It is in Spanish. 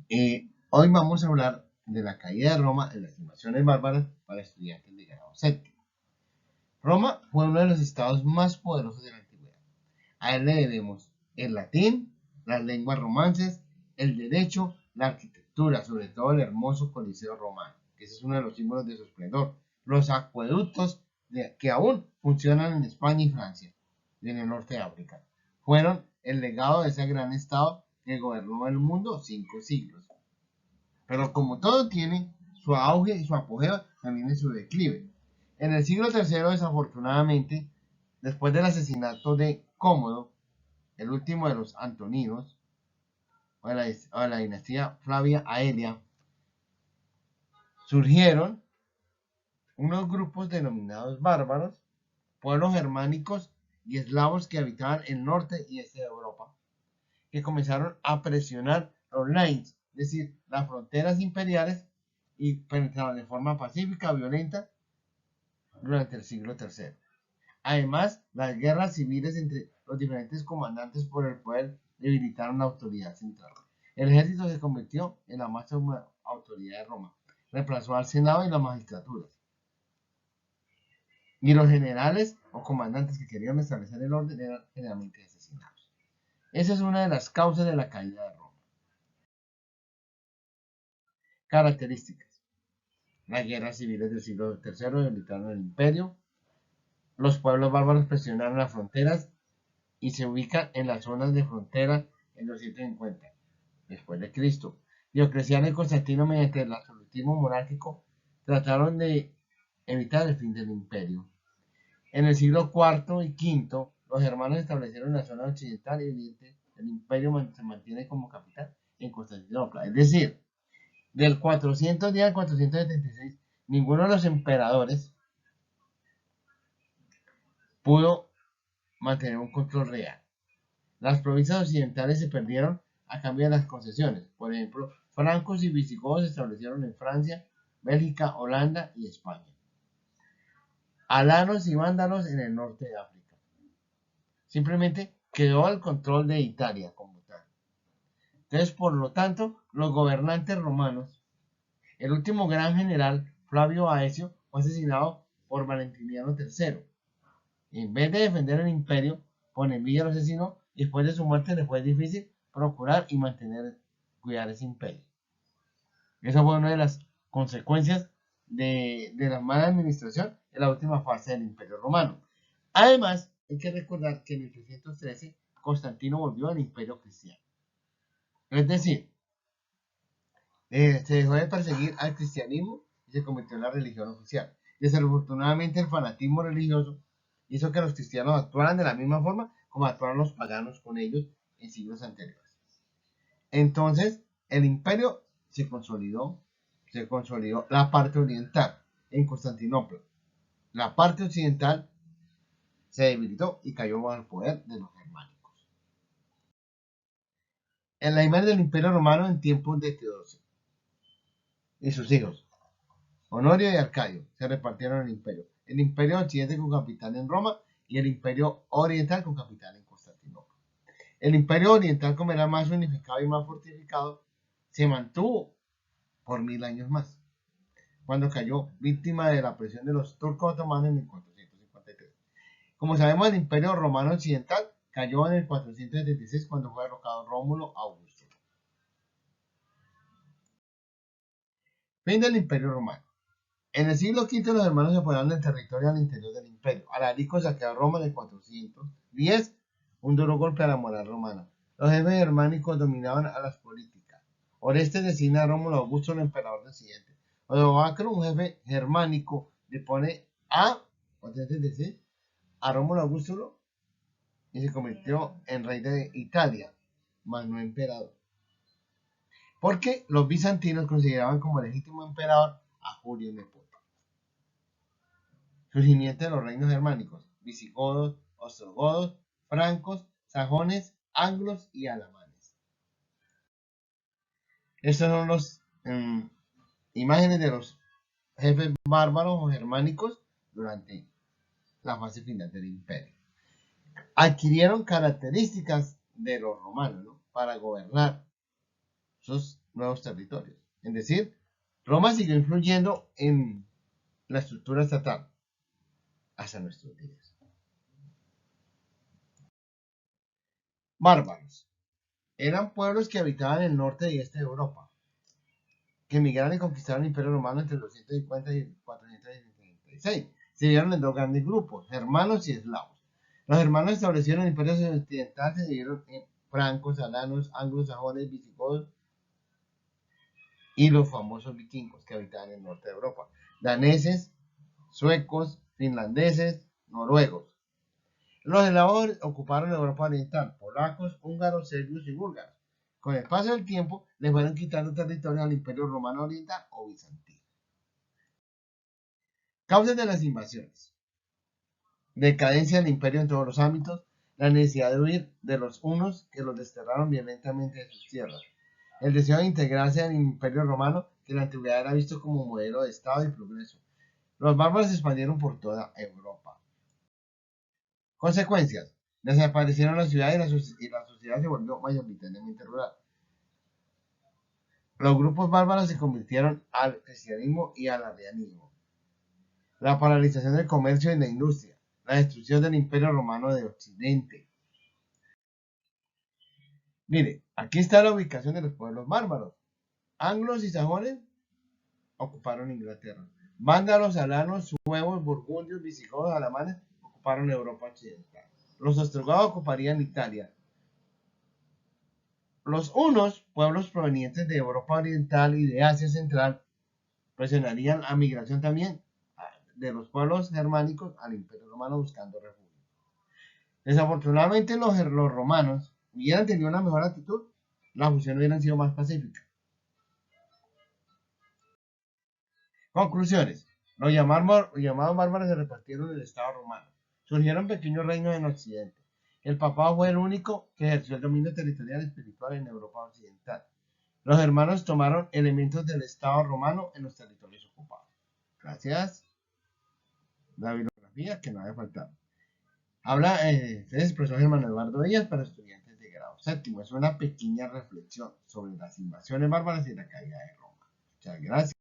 Hoy vamos a hablar de la caída de Roma en las invasiones bárbaras para estudiantes de grado séptimo. Roma fue uno de los estados más poderosos de la antigüedad. A él le debemos el latín, las lenguas romances, el derecho, la arquitectura, sobre todo el hermoso Coliseo romano, que ese es uno de los símbolos de su esplendor, los acueductos que aún funcionan en España y Francia y en el norte de África. Fueron el legado de ese gran estado que gobernó el mundo 5 siglos. Pero como todo tiene su auge y su apogeo, también es su declive. En el siglo III, desafortunadamente, después del asesinato de Cómodo, el último de los Antoninos, o de la dinastía Flavia Aelia, surgieron unos grupos denominados bárbaros, pueblos germánicos y eslavos que habitaban el norte y este de Europa, que comenzaron a presionar los lines, es decir, las fronteras imperiales, y penetraron de forma pacífica, violenta, durante el siglo III. Además, las guerras civiles entre los diferentes comandantes por el poder debilitaron la autoridad central. El ejército se convirtió en la máxima autoridad de Roma, reemplazó al Senado y las magistraturas. Y los generales o comandantes que querían establecer el orden eran generalmente asesinados. Esa es una de las causas de la caída de Roma. Características. Las guerras civiles del siglo III debilitaron el imperio. Los pueblos bárbaros presionaron las fronteras y se ubican en las zonas de frontera en los 150 después de Cristo. Diocleciano y Constantino, mediante el absolutismo monárquico, trataron de evitar el fin del imperio. En el siglo IV y V, los germanos establecieron la zona occidental y el imperio se mantiene como capital en Constantinopla. Es decir, del 410 al 476, ninguno de los emperadores pudo mantener un control real. Las provincias occidentales se perdieron a cambio de las concesiones. Por ejemplo, francos y visigodos se establecieron en Francia, Bélgica, Holanda y España. Alanos y vándalos en el norte de África. Simplemente quedó al control de Italia como tal. Entonces, por lo tanto, los gobernantes romanos, el último gran general, Flavio Aecio, fue asesinado por Valentiniano III. En vez de defender el imperio, por envidia lo asesinó, y después de su muerte le fue difícil procurar y cuidar ese imperio. Esa fue una de las consecuencias de la mala administración en la última fase del imperio romano. Además, hay que recordar que en el 313 Constantino volvió al imperio cristiano. Es decir, se dejó de perseguir al cristianismo y se convirtió en la religión oficial. Desafortunadamente, el fanatismo religioso hizo que los cristianos actuaran de la misma forma como actuaron los paganos con ellos en siglos anteriores. Entonces, el imperio se consolidó la parte oriental en Constantinopla. La parte occidental se debilitó y cayó bajo el poder de los germánicos. En la imagen del imperio romano en tiempos de Teodosio y sus hijos, Honorio y Arcadio, se repartieron el imperio. El imperio occidental con capital en Roma y el imperio oriental con capital en Constantinopla. El imperio oriental, como era más unificado y más fortificado, se mantuvo por 1000 años más, cuando cayó víctima de la presión de los turcos otomanos en el 453. Como sabemos, el imperio romano occidental cayó en el 476 cuando fue derrocado Rómulo Augusto. Fin del imperio romano. En el siglo V los hermanos se apoderaron del territorio al interior del imperio. Alarico saqueó a Roma en el 410, un duro golpe a la moral romana. Los jefes germánicos dominaban a las políticas. Orestes designa a Rómulo Augusto el emperador de Occidente. Odoacro, un jefe germánico, le pone a Rómulo Augusto y se convirtió en rey de Italia, mas no emperador. Porque los bizantinos consideraban como legítimo emperador a Julio Nepote. Surgimiento de los reinos germánicos: visigodos, ostrogodos, francos, sajones, anglos y alamanes. Estas son las imágenes de los jefes bárbaros o germánicos durante la fase final del imperio. Adquirieron características de los romanos, ¿no?, para gobernar. Esos nuevos territorios. Es decir, Roma siguió influyendo en la estructura estatal hasta nuestros días. Bárbaros. Eran pueblos que habitaban el norte y este de Europa, que emigraron y conquistaron el Imperio Romano entre el 250 y 436. Se dieron en dos grandes grupos, germanos y eslavos. Los germanos establecieron el Imperio Occidental, se dividieron en francos, alanos, anglosajones, visigodos y los famosos vikingos que habitaban en el norte de Europa, daneses, suecos, finlandeses, noruegos. Los eslavos ocuparon Europa Oriental, polacos, húngaros, serbios y búlgaros. Con el paso del tiempo, le fueron quitando territorio al Imperio Romano Oriental o Bizantino. Causas de las invasiones. Decadencia del imperio en todos los ámbitos, la necesidad de huir de los hunos que los desterraron violentamente de sus tierras, el deseo de integrarse al imperio romano que en la antigüedad era visto como modelo de estado y progreso. Los bárbaros se expandieron por toda Europa. Consecuencias. Desaparecieron las ciudades y la sociedad se volvió mayoritariamente rural. Los grupos bárbaros se convirtieron al cristianismo y al arrianismo. La paralización del comercio y la industria. La destrucción del Imperio Romano de Occidente. Mire, aquí está la ubicación de los pueblos bárbaros. Anglos y sajones ocuparon Inglaterra. Vándalos, alanos, suevos, burgundios, visigodos, alamanes ocuparon Europa occidental. Los ostrogodos ocuparían Italia. Los hunos, pueblos provenientes de Europa oriental y de Asia central, presionarían la migración también de los pueblos germánicos al Imperio Romano buscando refugio. Desafortunadamente los romanos hubieran tenido una mejor actitud, las fusiones hubieran sido más pacíficas. Conclusiones. Los llamados bárbaros se repartieron en el Estado romano. Surgieron pequeños reinos en Occidente. El papado fue el único que ejerció el dominio territorial y espiritual en Europa occidental. Los hermanos tomaron elementos del Estado romano en los territorios ocupados. Gracias. La bibliografía que no había faltado. Habla, es profesor Germán Eduardo Díaz para estudiantes de grado séptimo. Es una pequeña reflexión sobre las invasiones bárbaras y la caída de Roma. Muchas gracias.